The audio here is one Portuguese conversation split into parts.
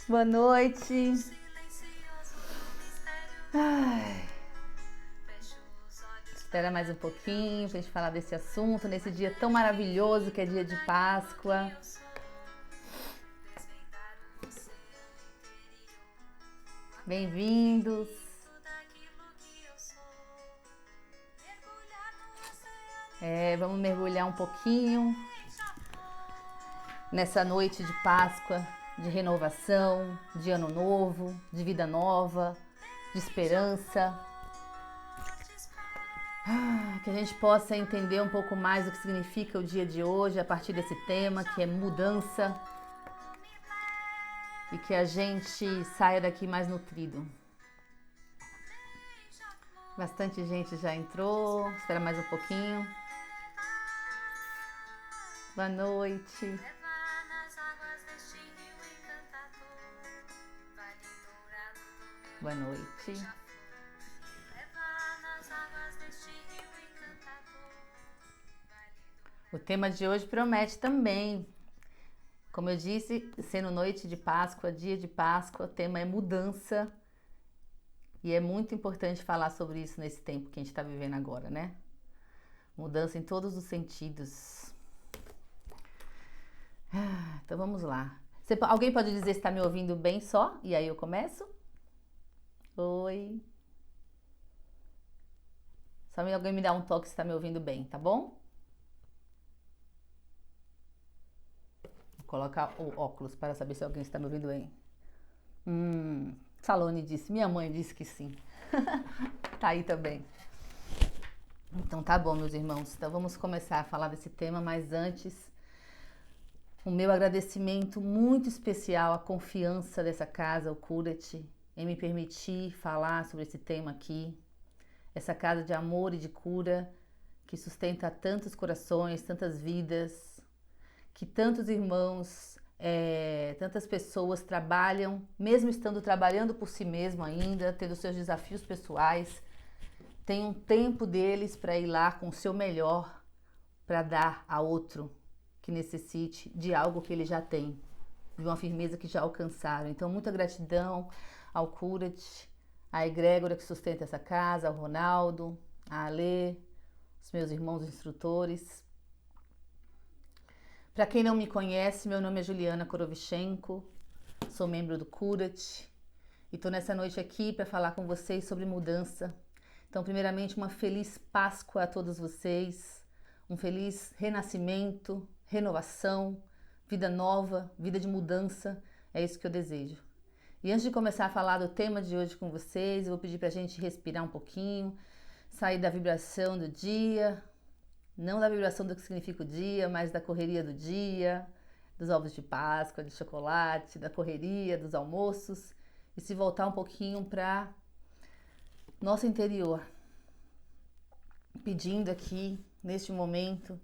Boa noite. Ai, espera mais um pouquinho pra gente falar desse assunto, nesse dia tão maravilhoso que é dia de Páscoa. Bem-vindos. Vamos mergulhar um pouquinho nessa noite de Páscoa, de renovação, de ano novo, de vida nova, de esperança. Que a gente possa entender um pouco mais o que significa o dia de hoje a partir desse tema, que é mudança, e que a gente saia daqui mais nutrido. Bastante gente já entrou, espera mais um pouquinho. Boa noite. Boa noite. O tema de hoje promete também. Como eu disse, sendo noite de Páscoa, dia de Páscoa, o tema é mudança. E é muito importante falar sobre isso nesse tempo que a gente está vivendo agora, né? Mudança em todos os sentidos. Então vamos lá. Alguém pode dizer se está me ouvindo bem só? E aí eu começo? Oi. Só alguém me dá um toque se está me ouvindo bem, tá bom? Vou colocar o óculos para saber se alguém está me ouvindo bem. Salone disse, minha mãe disse que sim. Tá aí também. Então tá bom, meus irmãos. Então vamos começar a falar desse tema, mas antes, o meu agradecimento muito especial à confiança dessa casa, o Cura-te, em me permitir falar sobre esse tema aqui. Essa casa de amor e de cura que sustenta tantos corações, tantas vidas, que tantos irmãos, tantas pessoas trabalham, mesmo estando trabalhando por si mesmo ainda, tendo seus desafios pessoais, tem um tempo deles para ir lá com o seu melhor para dar a outro que necessite de algo que ele já tem, de uma firmeza que já alcançaram. Então, muita gratidão ao Cura-te, à egrégora que sustenta essa casa, ao Ronaldo, a Alê, os meus irmãos instrutores. Para quem não me conhece, meu nome é Juliana Korovichenko, sou membro do Cura-te e estou nessa noite aqui para falar com vocês sobre mudança. Então, primeiramente, uma feliz Páscoa a todos vocês, um feliz renascimento, renovação, vida nova, vida de mudança, é isso que eu desejo. E antes de começar a falar do tema de hoje com vocês, eu vou pedir para a gente respirar um pouquinho, sair da vibração do dia, não da vibração do que significa o dia, mas da correria do dia, dos ovos de Páscoa, de chocolate, da correria, dos almoços, e se voltar um pouquinho para nosso interior, pedindo aqui, neste momento,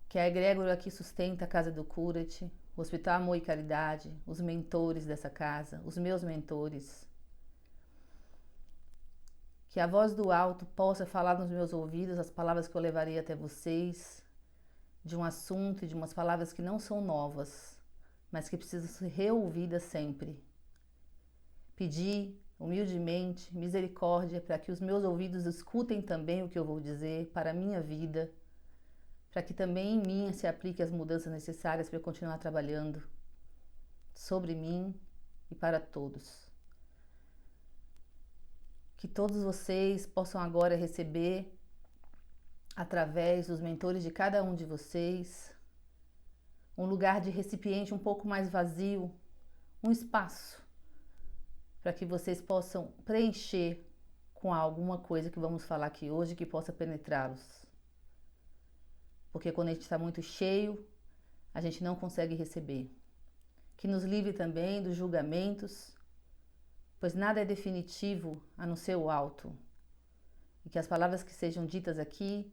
que a egrégora aqui sustenta a Casa do Cura-te, o Hospital Amor e Caridade, os mentores dessa casa, os meus mentores. Que a voz do alto possa falar nos meus ouvidos as palavras que eu levarei até vocês, de um assunto e de umas palavras que não são novas, mas que precisam ser reouvidas sempre. Pedir humildemente misericórdia para que os meus ouvidos escutem também o que eu vou dizer para a minha vida, para que também em mim se aplique as mudanças necessárias para eu continuar trabalhando sobre mim e para todos. Que todos vocês possam agora receber, através dos mentores de cada um de vocês, um lugar de recipiente um pouco mais vazio, um espaço, para que vocês possam preencher com alguma coisa que vamos falar aqui hoje que possa penetrá-los. Porque quando a gente está muito cheio, a gente não consegue receber. Que nos livre também dos julgamentos, pois nada é definitivo a não ser o alto. E que as palavras que sejam ditas aqui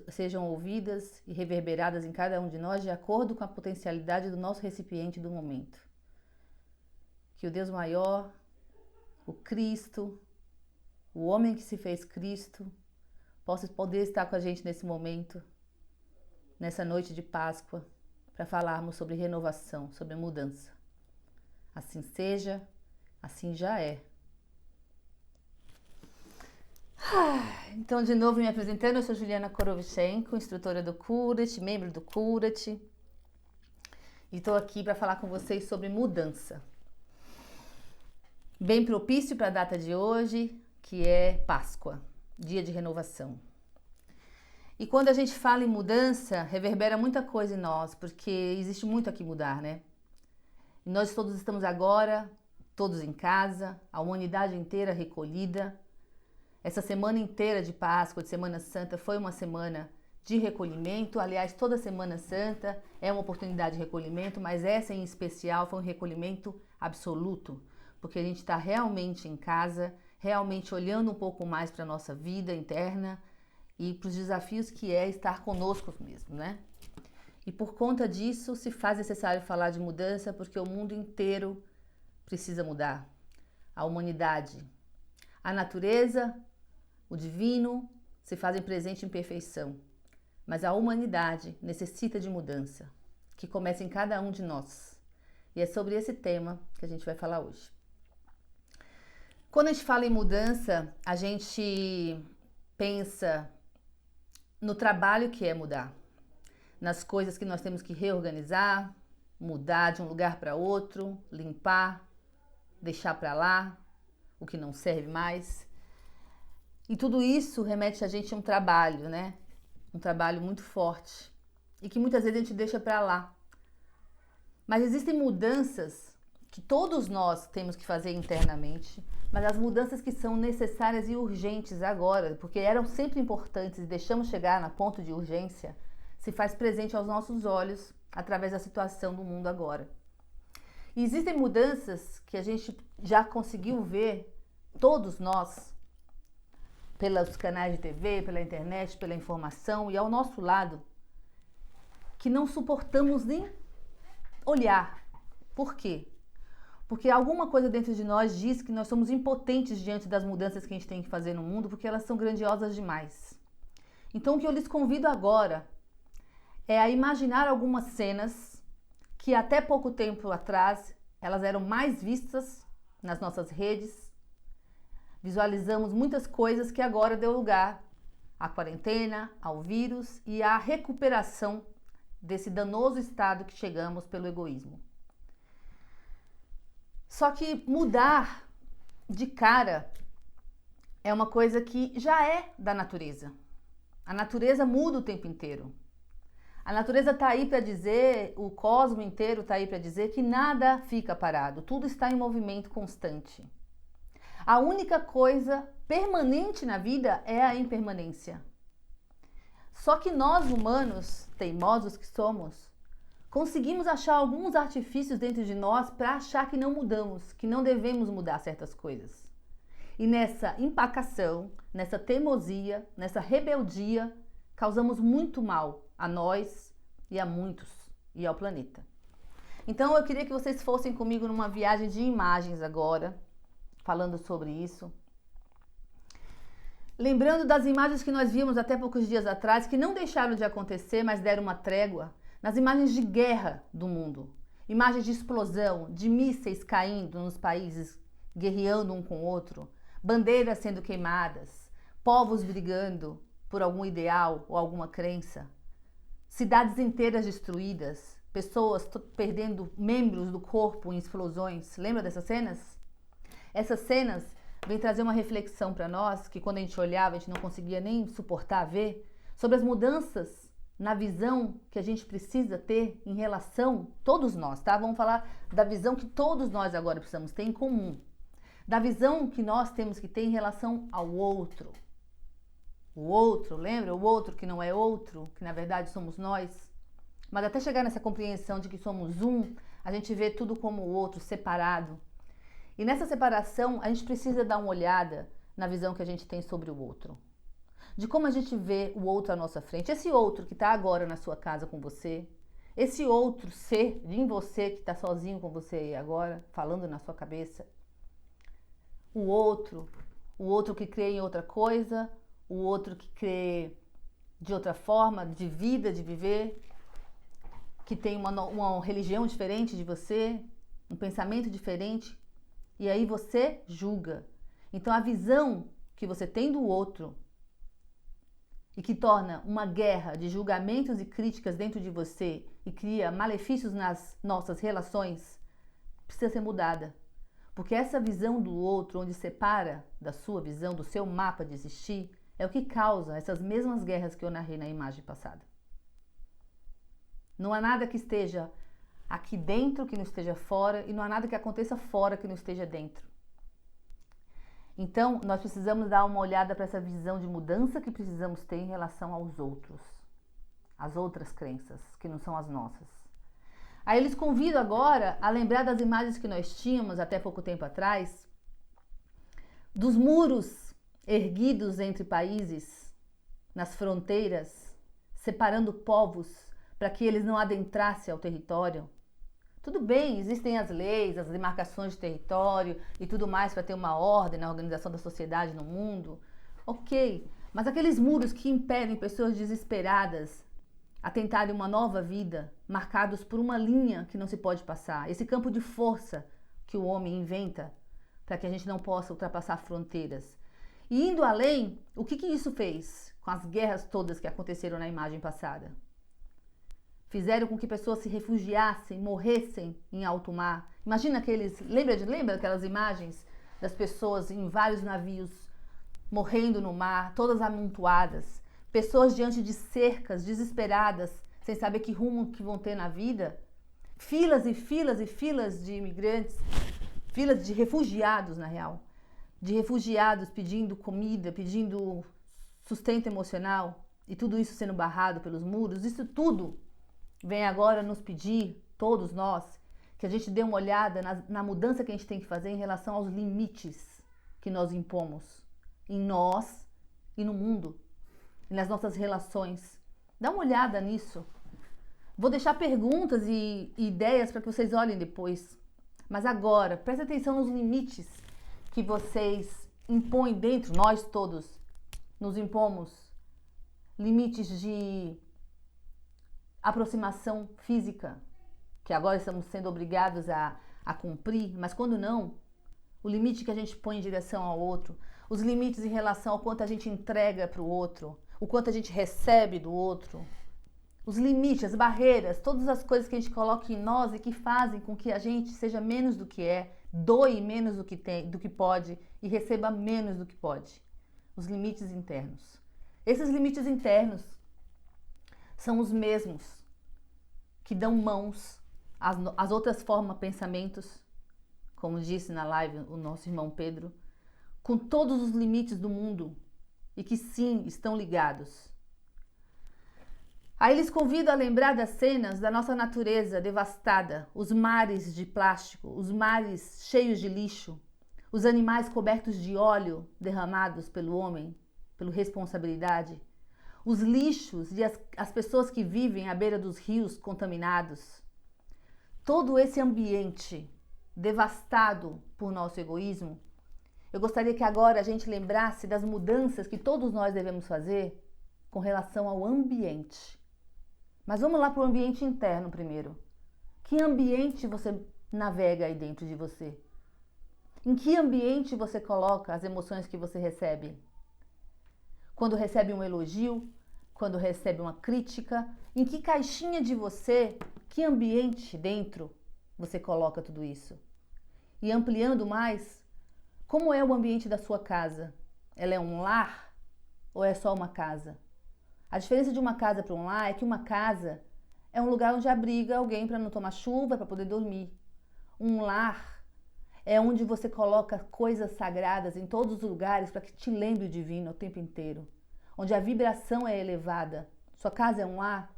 sejam ouvidas e reverberadas em cada um de nós de acordo com a potencialidade do nosso recipiente do momento. Que o Deus maior, o Cristo, o homem que se fez Cristo, possa poder estar com a gente nesse momento, nessa noite de Páscoa, para falarmos sobre renovação, sobre mudança. Assim seja, assim já é. Então, de novo, me apresentando, eu sou Juliana Korovchenko, instrutora do Curat, membro do Curat. E estou aqui para falar com vocês sobre mudança. Bem propício para a data de hoje, que é Páscoa, dia de renovação. E quando a gente fala em mudança, reverbera muita coisa em nós, porque existe muito a que mudar, né? E nós todos estamos agora, todos em casa, a humanidade inteira recolhida. Essa semana inteira de Páscoa, de Semana Santa, foi uma semana de recolhimento. Aliás, toda Semana Santa é uma oportunidade de recolhimento, mas essa em especial foi um recolhimento absoluto, porque a gente está realmente em casa, realmente olhando um pouco mais para a nossa vida interna e para os desafios que é estar conosco mesmo, né? E por conta disso se faz necessário falar de mudança, porque o mundo inteiro precisa mudar. A humanidade, a natureza, o divino se fazem presente em perfeição, mas a humanidade necessita de mudança, que começa em cada um de nós. E é sobre esse tema que a gente vai falar hoje. Quando a gente fala em mudança, a gente pensa no trabalho que é mudar, nas coisas que nós temos que reorganizar, mudar de um lugar para outro, limpar, deixar para lá o que não serve mais. E tudo isso remete a gente a um trabalho, né? Um trabalho muito forte e que muitas vezes a gente deixa para lá. Mas existem mudanças que todos nós temos que fazer internamente, mas as mudanças que são necessárias e urgentes agora, porque eram sempre importantes e deixamos chegar na ponto de urgência, se faz presente aos nossos olhos através da situação do mundo agora. E existem mudanças que a gente já conseguiu ver, todos nós, pelos canais de TV, pela internet, pela informação e ao nosso lado, que não suportamos nem olhar. Por quê? Porque alguma coisa dentro de nós diz que nós somos impotentes diante das mudanças que a gente tem que fazer no mundo, porque elas são grandiosas demais. Então, o que eu lhes convido agora é a imaginar algumas cenas que até pouco tempo atrás elas eram mais vistas nas nossas redes. Visualizamos muitas coisas que agora deu lugar à quarentena, ao vírus e à recuperação desse danoso estado que chegamos pelo egoísmo. Só que mudar de cara é uma coisa que já é da natureza. A natureza muda o tempo inteiro. A natureza está aí para dizer, o cosmos inteiro está aí para dizer que nada fica parado, tudo está em movimento constante. A única coisa permanente na vida é a impermanência. Só que nós humanos, teimosos que somos, conseguimos achar alguns artifícios dentro de nós para achar que não mudamos, que não devemos mudar certas coisas. E nessa empacação, nessa teimosia, nessa rebeldia, causamos muito mal a nós e a muitos e ao planeta. Então eu queria que vocês fossem comigo numa viagem de imagens agora, falando sobre isso. Lembrando das imagens que nós vimos até poucos dias atrás, que não deixaram de acontecer, mas deram uma trégua, nas imagens de guerra do mundo. Imagens de explosão, de mísseis caindo nos países, guerreando um com o outro, bandeiras sendo queimadas, povos brigando por algum ideal ou alguma crença, cidades inteiras destruídas, pessoas perdendo membros do corpo em explosões. Lembra dessas cenas? Essas cenas vêm trazer uma reflexão para nós, que quando a gente olhava, a gente não conseguia nem suportar ver, sobre as mudanças na visão que a gente precisa ter em relação, todos nós, tá? Vamos falar da visão que todos nós agora precisamos ter em comum. Da visão que nós temos que ter em relação ao outro. O outro, lembra? O outro que não é outro, que na verdade somos nós. Mas até chegar nessa compreensão de que somos um, a gente vê tudo como o outro, separado. E nessa separação, a gente precisa dar uma olhada na visão que a gente tem sobre o outro. De como a gente vê o outro à nossa frente. Esse outro que está agora na sua casa com você. Esse outro ser em você que está sozinho com você aí agora, falando na sua cabeça. O outro que crê em outra coisa, o outro que crê de outra forma, de vida, de viver, que tem uma religião diferente de você, um pensamento diferente, e aí você julga. Então a visão que você tem do outro e que torna uma guerra de julgamentos e críticas dentro de você e cria malefícios nas nossas relações, precisa ser mudada. Porque essa visão do outro, onde separa da sua visão, do seu mapa de existir, é o que causa essas mesmas guerras que eu narrei na imagem passada. Não há nada que esteja aqui dentro que não esteja fora, e não há nada que aconteça fora que não esteja dentro. Então, nós precisamos dar uma olhada para essa visão de mudança que precisamos ter em relação aos outros, às outras crenças, que não são as nossas. Aí eles convidam agora a lembrar das imagens que nós tínhamos até pouco tempo atrás, dos muros erguidos entre países, nas fronteiras, separando povos para que eles não adentrassem ao território. Tudo bem, existem as leis, as demarcações de território e tudo mais para ter uma ordem na organização da sociedade no mundo. Ok, mas aqueles muros que impedem pessoas desesperadas a tentarem uma nova vida, marcados por uma linha que não se pode passar, esse campo de força que o homem inventa para que a gente não possa ultrapassar fronteiras. E indo além, o que isso fez com as guerras todas que aconteceram na imagem passada? Fizeram com que pessoas se refugiassem, morressem em alto mar. Imagina aqueles... Lembra aquelas imagens das pessoas em vários navios morrendo no mar, todas amontoadas? Pessoas diante de cercas, desesperadas, sem saber que rumo que vão ter na vida? Filas e filas e filas de imigrantes, filas de refugiados, na real. De refugiados pedindo comida, pedindo sustento emocional. E tudo isso sendo barrado pelos muros. Isso tudo vem agora nos pedir, todos nós, que a gente dê uma olhada na mudança que a gente tem que fazer em relação aos limites que nós impomos em nós e no mundo, e nas nossas relações. Dá uma olhada nisso. Vou deixar perguntas e ideias para que vocês olhem depois. Mas agora, preste atenção nos limites que vocês impõem dentro, nós todos nos impomos. Limites de aproximação física, que agora estamos sendo obrigados a cumprir, mas quando não, o limite que a gente põe em direção ao outro, os limites em relação ao quanto a gente entrega para o outro, o quanto a gente recebe do outro, os limites, as barreiras, todas as coisas que a gente coloca em nós e que fazem com que a gente seja menos do que é, doe menos do que tem, do que pode e receba menos do que pode. Os limites internos. Esses limites internos são os mesmos que dão mãos às outras formas, pensamentos, como disse na live o nosso irmão Pedro, com todos os limites do mundo e que sim, estão ligados. Aí eles convidam a lembrar das cenas da nossa natureza devastada, os mares de plástico, os mares cheios de lixo, os animais cobertos de óleo derramados pelo homem, pela responsabilidade, os lixos e as pessoas que vivem à beira dos rios contaminados. Todo esse ambiente devastado por nosso egoísmo, eu gostaria que agora a gente lembrasse das mudanças que todos nós devemos fazer com relação ao ambiente. Mas vamos lá para o ambiente interno primeiro. Que ambiente você navega aí dentro de você? Em que ambiente você coloca as emoções que você recebe? Quando recebe um elogio, quando recebe uma crítica, em que caixinha de você, que ambiente dentro você coloca tudo isso? E ampliando mais, como é o ambiente da sua casa? Ela é um lar ou é só uma casa? A diferença de uma casa para um lar é que uma casa é um lugar onde abriga alguém para não tomar chuva, para poder dormir. Um lar é onde você coloca coisas sagradas em todos os lugares para que te lembre o divino o tempo inteiro. Onde a vibração é elevada. Sua casa é um lar?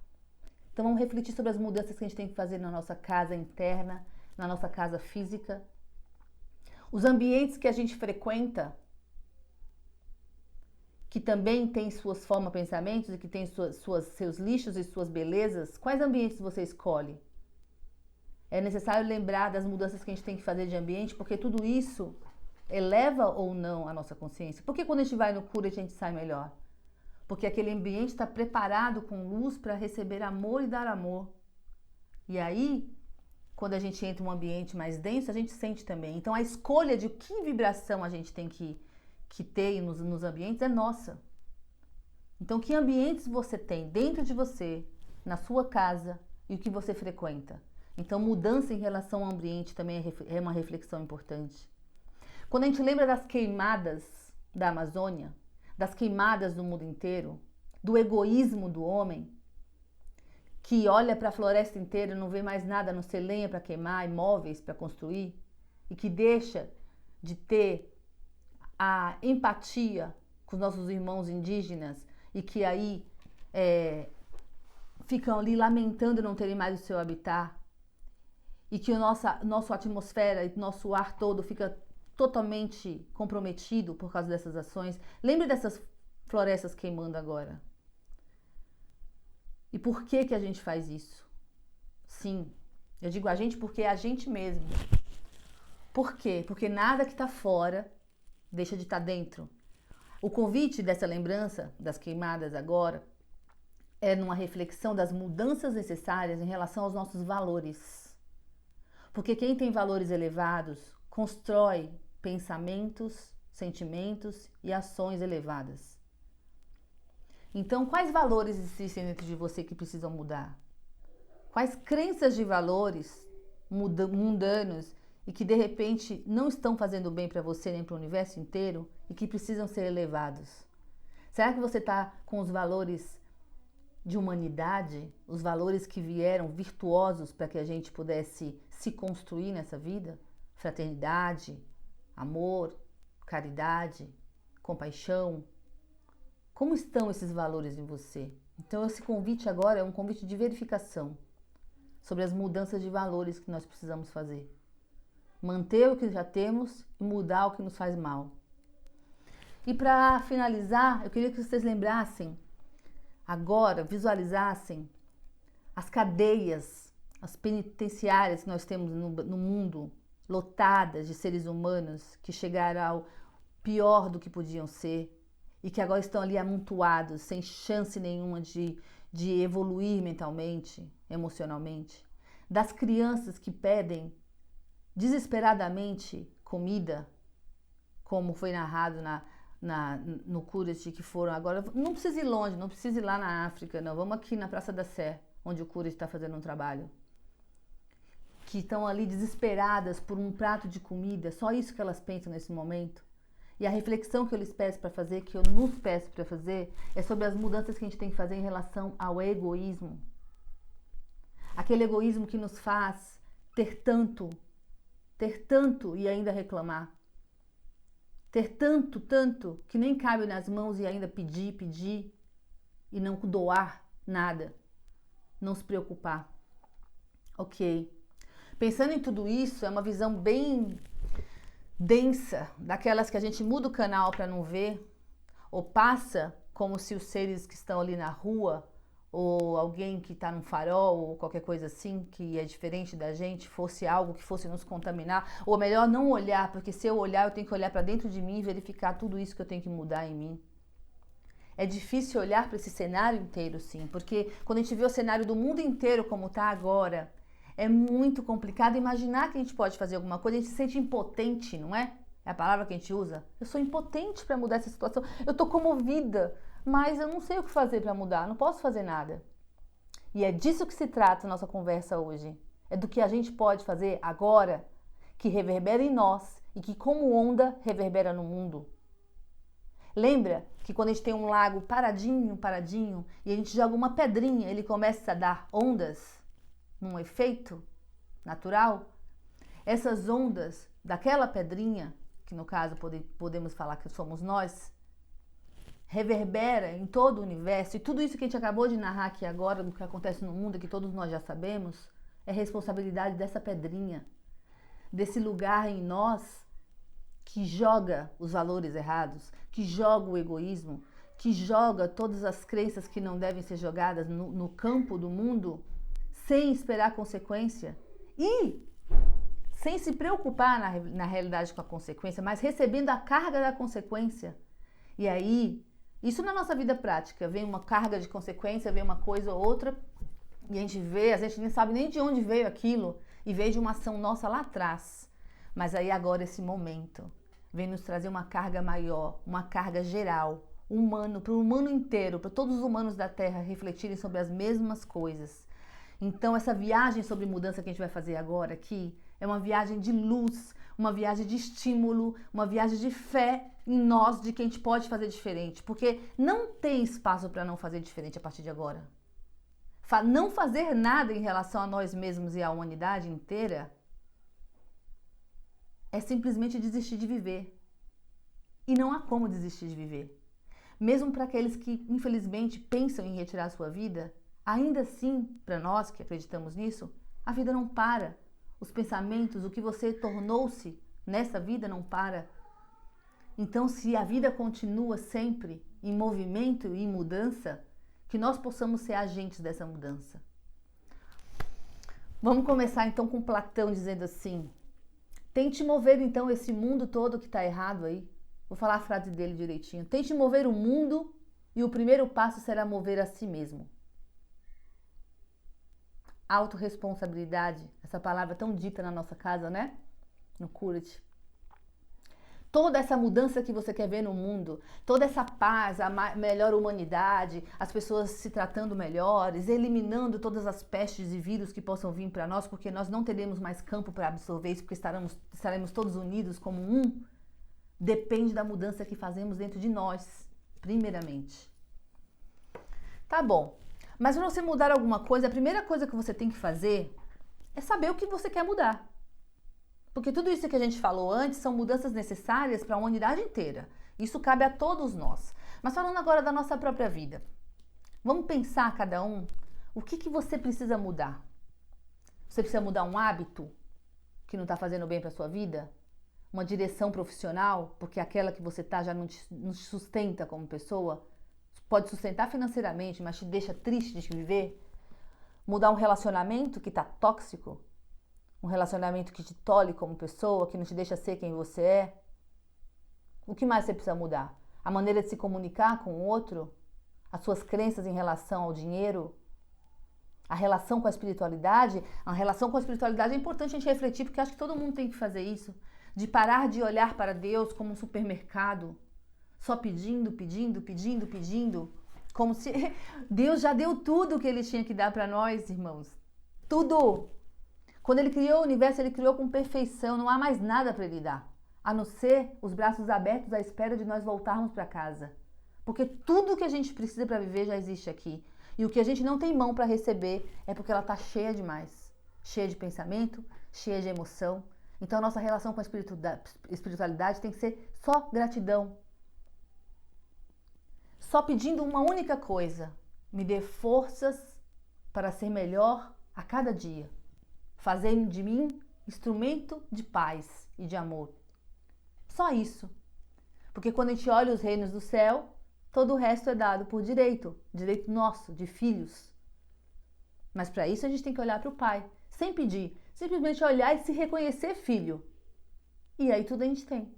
Então vamos refletir sobre as mudanças que a gente tem que fazer na nossa casa interna, na nossa casa física. Os ambientes que a gente frequenta, que também tem suas formas, pensamentos e que tem seus lixos e suas belezas, quais ambientes você escolhe? É necessário lembrar das mudanças que a gente tem que fazer de ambiente, porque tudo isso eleva ou não a nossa consciência. Por que quando a gente vai no cura a gente sai melhor? Porque aquele ambiente está preparado com luz para receber amor e dar amor. E aí, quando a gente entra em um ambiente mais denso, a gente sente também. Então a escolha de que vibração a gente tem que ter nos ambientes é nossa. Então que ambientes você tem dentro de você, na sua casa e o que você frequenta. Então mudança em relação ao ambiente também é uma reflexão importante. Quando a gente lembra das queimadas da Amazônia, das queimadas do mundo inteiro, do egoísmo do homem, que olha para a floresta inteira e não vê mais nada a não ser lenha para queimar, imóveis para construir, e que deixa de ter a empatia com os nossos irmãos indígenas e que aí ficam ali lamentando não terem mais o seu habitat e que nossa atmosfera e nosso ar todo fica totalmente comprometido por causa dessas ações. Lembre dessas florestas queimando agora. E por que a gente faz isso? Sim, eu digo a gente porque é a gente mesmo. Por quê? Porque nada que está fora deixa de estar dentro. O convite dessa lembrança das queimadas agora é numa reflexão das mudanças necessárias em relação aos nossos valores. Porque quem tem valores elevados constrói pensamentos, sentimentos e ações elevadas. Então, quais valores existem dentro de você que precisam mudar? Quais crenças de valores mundanos e que de repente não estão fazendo bem para você nem para o universo inteiro e que precisam ser elevados? Será que você está com os valores de humanidade, os valores que vieram virtuosos para que a gente pudesse se construir nessa vida? Fraternidade, amor, caridade, compaixão. Como estão esses valores em você? Então esse convite agora é um convite de verificação sobre as mudanças de valores que nós precisamos fazer. Manter o que já temos e mudar o que nos faz mal. E para finalizar, eu queria que vocês lembrassem, agora, visualizassem as cadeias, as penitenciárias que nós temos no mundo, lotadas de seres humanos que chegaram ao pior do que podiam ser e que agora estão ali amontoados, sem chance nenhuma de evoluir mentalmente, emocionalmente. Das crianças que pedem desesperadamente comida, como foi narrado no Courage, que foram agora. Não precisa ir longe, não precisa ir lá na África, não. Vamos aqui na Praça da Sé, onde o Courage está fazendo um trabalho. Que estão ali desesperadas por um prato de comida, só isso que elas pensam nesse momento. E a reflexão que eu lhes peço para fazer, que eu nos peço para fazer, é sobre as mudanças que a gente tem que fazer em relação ao egoísmo. Aquele egoísmo que nos faz ter tanto e ainda reclamar. Ter tanto, que nem cabe nas mãos e ainda pedir e não doar nada. Não se preocupar. Ok. Pensando em tudo isso, é uma visão bem densa, daquelas que a gente muda o canal para não ver, ou passa como se os seres que estão ali na rua, ou alguém que está num farol, ou qualquer coisa assim, que é diferente da gente, fosse algo que fosse nos contaminar, ou melhor não olhar, porque se eu olhar, eu tenho que olhar para dentro de mim e verificar tudo isso que eu tenho que mudar em mim. É difícil olhar para esse cenário inteiro, sim, porque quando a gente vê o cenário do mundo inteiro como está agora, é muito complicado imaginar que a gente pode fazer alguma coisa, a gente se sente impotente, não é? É a palavra que a gente usa. Eu sou impotente para mudar essa situação, eu estou comovida, mas eu não sei o que fazer para mudar, não posso fazer nada. E é disso que se trata a nossa conversa hoje. É do que a gente pode fazer agora, que reverbera em nós e que como onda reverbera no mundo. Lembra que quando a gente tem um lago paradinho, e a gente joga uma pedrinha, ele começa a dar ondas? Num efeito natural, essas ondas daquela pedrinha, que no caso podemos falar que somos nós, reverbera em todo o universo, e tudo isso que a gente acabou de narrar aqui agora, do que acontece no mundo, que todos nós já sabemos, é responsabilidade dessa pedrinha, desse lugar em nós que joga os valores errados, que joga o egoísmo, que joga todas as crenças que não devem ser jogadas no campo do mundo, sem esperar consequência e sem se preocupar na realidade com a consequência, mas recebendo a carga da consequência. E aí, isso na nossa vida prática, vem uma carga de consequência, vem uma coisa ou outra, e a gente vê, a gente nem sabe nem de onde veio aquilo, e veio de uma ação nossa lá atrás. Mas aí agora esse momento vem nos trazer uma carga maior, uma carga geral, humano, para o humano inteiro, para todos os humanos da Terra refletirem sobre as mesmas coisas. Então essa viagem sobre mudança que a gente vai fazer agora aqui é uma viagem de luz, uma viagem de estímulo, uma viagem de fé em nós, de que a gente pode fazer diferente, porque não tem espaço para não fazer diferente a partir de agora. Não fazer nada em relação a nós mesmos e à humanidade inteira é simplesmente desistir de viver. E não há como desistir de viver. Mesmo para aqueles que, infelizmente, pensam em retirar a sua vida, ainda assim, para nós que acreditamos nisso, a vida não para. Os pensamentos, o que você tornou-se nessa vida não para. Então, se a vida continua sempre em movimento e em mudança, que nós possamos ser agentes dessa mudança. Vamos começar então com Platão dizendo assim: tente mover então esse mundo todo que está errado aí. Vou falar a frase dele direitinho. Tente mover o mundo e o primeiro passo será mover a si mesmo. Autorresponsabilidade, essa palavra tão dita na nossa casa, né? No Cura-te. Toda essa mudança que você quer ver no mundo, toda essa paz, a melhor humanidade, as pessoas se tratando melhores, eliminando todas as pestes e vírus que possam vir para nós, porque nós não teremos mais campo para absorver isso, porque estaremos todos unidos como um, depende da mudança que fazemos dentro de nós, primeiramente. Tá bom, mas para você mudar alguma coisa, a primeira coisa que você tem que fazer é saber o que você quer mudar. Porque tudo isso que a gente falou antes são mudanças necessárias para a humanidade inteira. Isso cabe a todos nós. Mas falando agora da nossa própria vida. Vamos pensar cada um o que você precisa mudar. Você precisa mudar um hábito que não está fazendo bem para a sua vida? Uma direção profissional, porque aquela que você está já não te sustenta como pessoa? Pode sustentar financeiramente, mas te deixa triste de viver? Mudar um relacionamento que está tóxico? Um relacionamento que te tolhe como pessoa, que não te deixa ser quem você é? O que mais você precisa mudar? A maneira de se comunicar com o outro? As suas crenças em relação ao dinheiro? A relação com a espiritualidade? A relação com a espiritualidade é importante a gente refletir, porque acho que todo mundo tem que fazer isso. De parar de olhar para Deus como um supermercado, só pedindo, pedindo, pedindo, pedindo, como se Deus já deu tudo o que Ele tinha que dar para nós, irmãos. Tudo! Quando Ele criou o universo, Ele criou com perfeição, não há mais nada para Ele dar, a não ser os braços abertos à espera de nós voltarmos para casa. Porque tudo que a gente precisa para viver já existe aqui. E o que a gente não tem mão para receber é porque ela está cheia demais. Cheia de pensamento, cheia de emoção. Então a nossa relação com a espiritualidade tem que ser só gratidão. Só pedindo uma única coisa: me dê forças para ser melhor a cada dia. Fazer de mim instrumento de paz e de amor. Só isso. Porque quando a gente olha os reinos do céu, todo o resto é dado por direito. Direito nosso, de filhos. Mas para isso a gente tem que olhar para o Pai. Sem pedir. Simplesmente olhar e se reconhecer filho. E aí tudo a gente tem.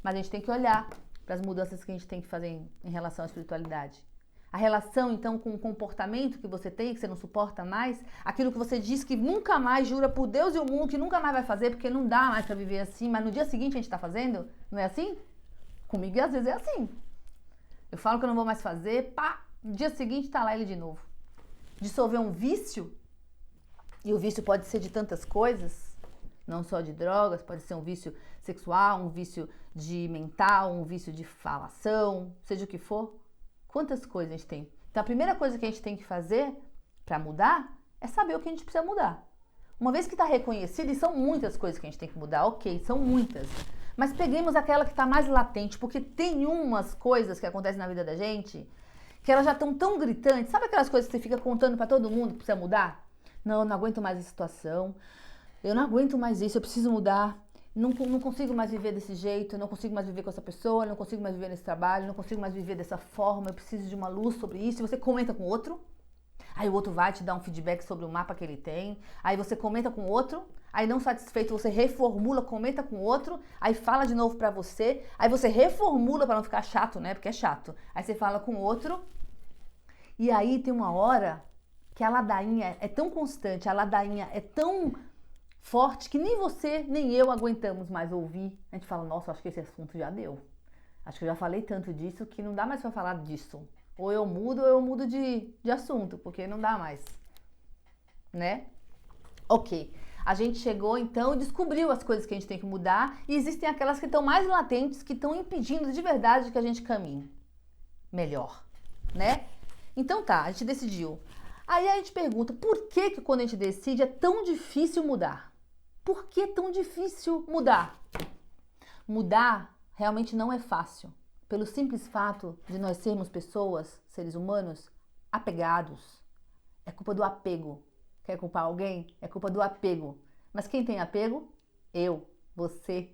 Mas a gente tem que olhar para as mudanças que a gente tem que fazer em relação à espiritualidade. A relação, então, com o comportamento que você tem, que você não suporta mais, aquilo que você diz que nunca mais, jura por Deus e o mundo que nunca mais vai fazer, porque não dá mais para viver assim, mas no dia seguinte a gente está fazendo, não é assim? Comigo às vezes é assim. Eu falo que eu não vou mais fazer, pá, no dia seguinte tá lá ele de novo. Dissolver um vício, e o vício pode ser de tantas coisas, não só de drogas, pode ser um vício sexual, um vício de mental, um vício de falação, seja o que for. Quantas coisas a gente tem? Então a primeira coisa que a gente tem que fazer para mudar é saber o que a gente precisa mudar. Uma vez que está reconhecido, e são muitas coisas que a gente tem que mudar, ok, são muitas. Mas peguemos aquela que está mais latente, porque tem umas coisas que acontecem na vida da gente que elas já estão tão gritantes. Sabe aquelas coisas que você fica contando para todo mundo que precisa mudar? Não, eu não aguento mais essa situação. Eu não aguento mais isso, eu preciso mudar. Não consigo mais viver desse jeito, eu não consigo mais viver com essa pessoa, eu não consigo mais viver nesse trabalho, eu não consigo mais viver dessa forma, eu preciso de uma luz sobre isso. E você comenta com o outro, aí o outro vai te dar um feedback sobre o mapa que ele tem, aí você comenta com o outro, aí não satisfeito você reformula, comenta com o outro, aí fala de novo pra você, aí você reformula pra não ficar chato, né, porque é chato. Aí você fala com o outro, e aí tem uma hora que a ladainha é tão constante, a ladainha é tão forte que nem você, nem eu aguentamos mais ouvir. A gente fala, nossa, acho que esse assunto já deu. Acho que eu já falei tanto disso que não dá mais para falar disso. Ou eu mudo de assunto, porque não dá mais, né? Ok, a gente chegou então e descobriu as coisas que a gente tem que mudar e existem aquelas que estão mais latentes, que estão impedindo de verdade que a gente caminhe melhor, né? Então tá, a gente decidiu. Aí a gente pergunta, por que que quando a gente decide é tão difícil mudar? Por que é tão difícil mudar? Mudar realmente não é fácil, pelo simples fato de nós sermos pessoas, seres humanos, apegados. É culpa do apego. Quer culpar alguém? É culpa do apego. Mas quem tem apego? Eu, você.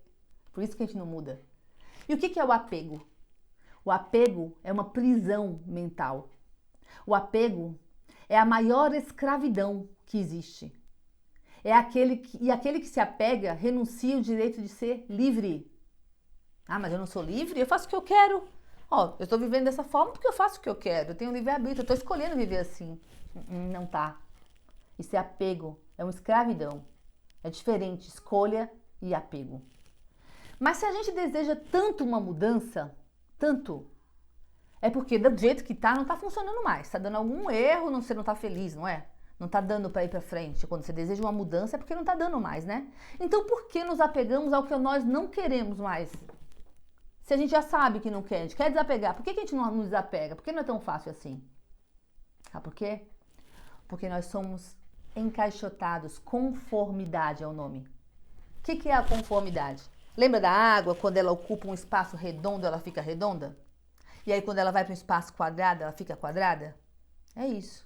Por isso que a gente não muda. E o que é o apego? O apego é uma prisão mental. O apego é a maior escravidão que existe. Aquele que se apega renuncia o direito de ser livre. Ah, mas eu não sou livre? Eu faço o que eu quero. Ó, eu estou vivendo dessa forma porque eu faço o que eu quero. Eu tenho livre-arbítrio, eu estou escolhendo viver assim. Não tá. Isso é apego, é uma escravidão. É diferente, escolha e apego. Mas se a gente deseja tanto uma mudança, tanto, é porque do jeito que tá, não tá funcionando mais. Tá dando algum erro, você não tá feliz, não é? Não tá dando para ir para frente. Quando você deseja uma mudança é porque não tá dando mais, né? Então por que nos apegamos ao que nós não queremos mais? Se a gente já sabe que não quer, a gente quer desapegar, por que a gente não nos desapega? Por que não é tão fácil assim? Sabe por quê? Porque nós somos encaixotados. Conformidade é o nome. O que é a conformidade? Lembra da água, quando ela ocupa um espaço redondo, ela fica redonda? E aí quando ela vai para um espaço quadrado, ela fica quadrada? É isso.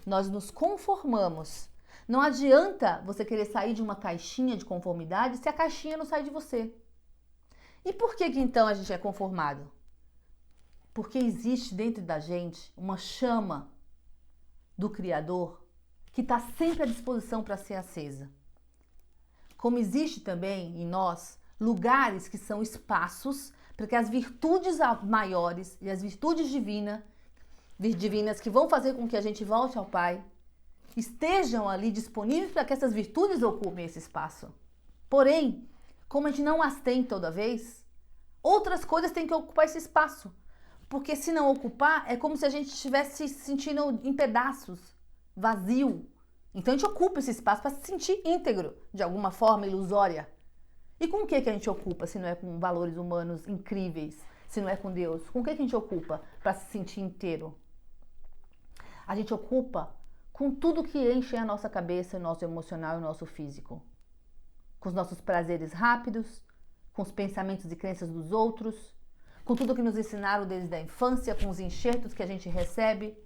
Nós nos conformamos. Não adianta você querer sair de uma caixinha de conformidade se a caixinha não sai de você. E por que então a gente é conformado? Porque existe dentro da gente uma chama do Criador que está sempre à disposição para ser acesa. Como existe também em nós lugares que são espaços para que as virtudes maiores e as virtudes divinas que vão fazer com que a gente volte ao Pai, estejam ali disponíveis para que essas virtudes ocupem esse espaço. Porém, como a gente não as tem toda vez, outras coisas têm que ocupar esse espaço. Porque se não ocupar, é como se a gente estivesse se sentindo em pedaços, vazio. Então a gente ocupa esse espaço para se sentir íntegro, de alguma forma ilusória. E com o que a gente ocupa, se não é com valores humanos incríveis, se não é com Deus? Com o que a gente ocupa para se sentir inteiro? A gente ocupa com tudo que enche a nossa cabeça, o nosso emocional e o nosso físico. Com os nossos prazeres rápidos, com os pensamentos e crenças dos outros, com tudo que nos ensinaram desde a infância, com os enxertos que a gente recebe.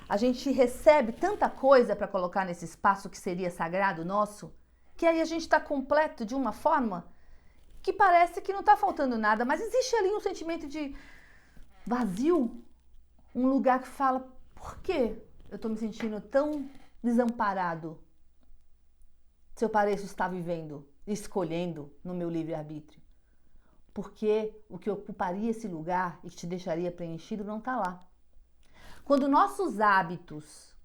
A gente recebe tanta coisa para colocar nesse espaço que seria sagrado nosso, que aí a gente está completo de uma forma que parece que não está faltando nada, mas existe ali um sentimento de vazio, um lugar que fala, por que eu estou me sentindo tão desamparado se eu pareço estar vivendo, escolhendo no meu livre-arbítrio? Porque o que ocuparia esse lugar e que te deixaria preenchido não está lá. Quando nossos hábitos,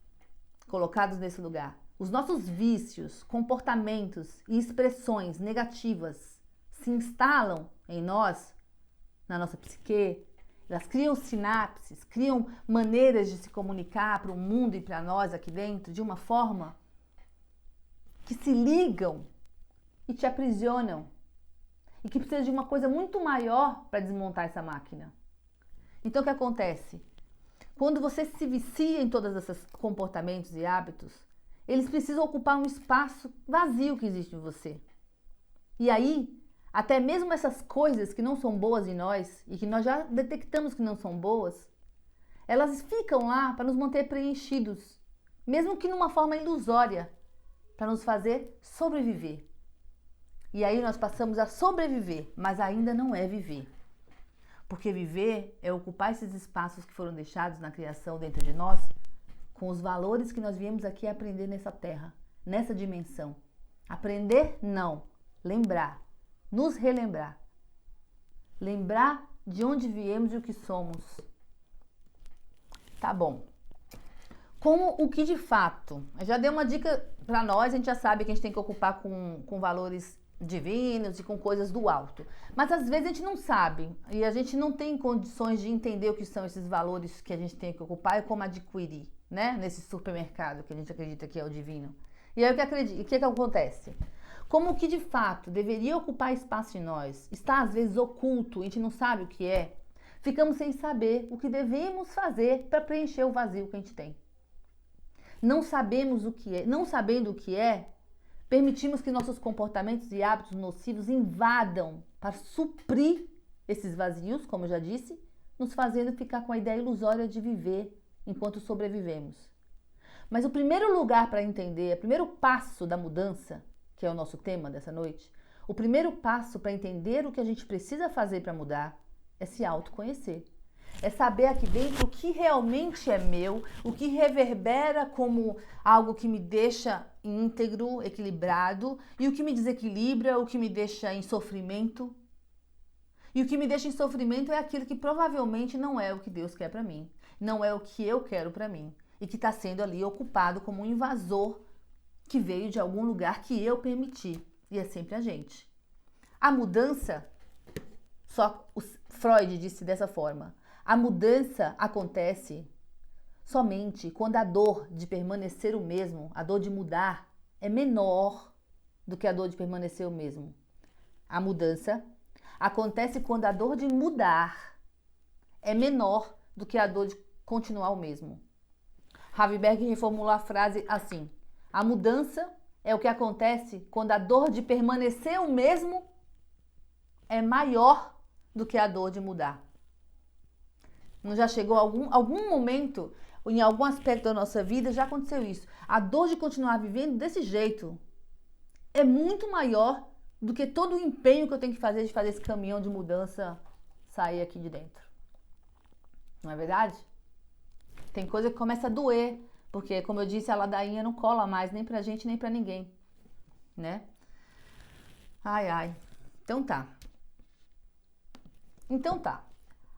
colocados nesse lugar, os nossos vícios, comportamentos e expressões negativas se instalam em nós, na nossa psique, elas criam sinapses, criam maneiras de se comunicar para o mundo e para nós aqui dentro de uma forma que se ligam e te aprisionam. E que precisa de uma coisa muito maior para desmontar essa máquina. Então o que acontece? Quando você se vicia em todos esses comportamentos e hábitos, eles precisam ocupar um espaço vazio que existe em você. E aí, até mesmo essas coisas que não são boas em nós e que nós já detectamos que não são boas, elas ficam lá para nos manter preenchidos, mesmo que numa forma ilusória, para nos fazer sobreviver. E aí nós passamos a sobreviver, mas ainda não é viver. Porque viver é ocupar esses espaços que foram deixados na criação dentro de nós com os valores que nós viemos aqui aprender nessa terra, nessa dimensão. Aprender, não. Lembrar. Nos relembrar. Lembrar de onde viemos e o que somos. Tá bom. como o que de fato. Eu já dei uma dica para nós, a gente já sabe que a gente tem que ocupar com valores divinos e com coisas do alto. Mas às vezes a gente não sabe e a gente não tem condições de entender o que são esses valores que a gente tem que ocupar e como adquirir, né? Nesse supermercado que a gente acredita que é o divino. E aí o que acontece? Como o que de fato deveria ocupar espaço em nós está às vezes oculto, a gente não sabe o que é, ficamos sem saber o que devemos fazer para preencher o vazio que a gente tem. Não sabemos o que é, não sabendo o que é, permitimos que nossos comportamentos e hábitos nocivos invadam para suprir esses vazios, como eu já disse, nos fazendo ficar com a ideia ilusória de viver enquanto sobrevivemos. Mas o primeiro lugar para entender, o primeiro passo da mudança, que é o nosso tema dessa noite, o primeiro passo para entender o que a gente precisa fazer para mudar é se autoconhecer. É saber aqui dentro o que realmente é meu, o que reverbera como algo que me deixa íntegro, equilibrado, e o que me desequilibra, o que me deixa em sofrimento. E o que me deixa em sofrimento é aquilo que provavelmente não é o que Deus quer para mim, não é o que eu quero para mim, e que está sendo ali ocupado como um invasor que veio de algum lugar que eu permiti, e é sempre a gente. A mudança, só o Freud disse dessa forma, a mudança acontece somente quando a dor de permanecer o mesmo, a dor de mudar, é menor do que a dor de permanecer o mesmo. A mudança acontece quando a dor de mudar é menor do que a dor de continuar o mesmo. Haverberg reformulou a frase assim: a mudança é o que acontece quando a dor de permanecer o mesmo é maior do que a dor de mudar. Não já chegou algum momento, em algum aspecto da nossa vida, já aconteceu isso. A dor de continuar vivendo desse jeito é muito maior do que todo o empenho que eu tenho que fazer de fazer esse caminhão de mudança sair aqui de dentro. Não é verdade? Tem coisa que começa a doer, porque, como eu disse, a ladainha não cola mais nem pra gente, nem pra ninguém, né? Ai, ai. Então tá.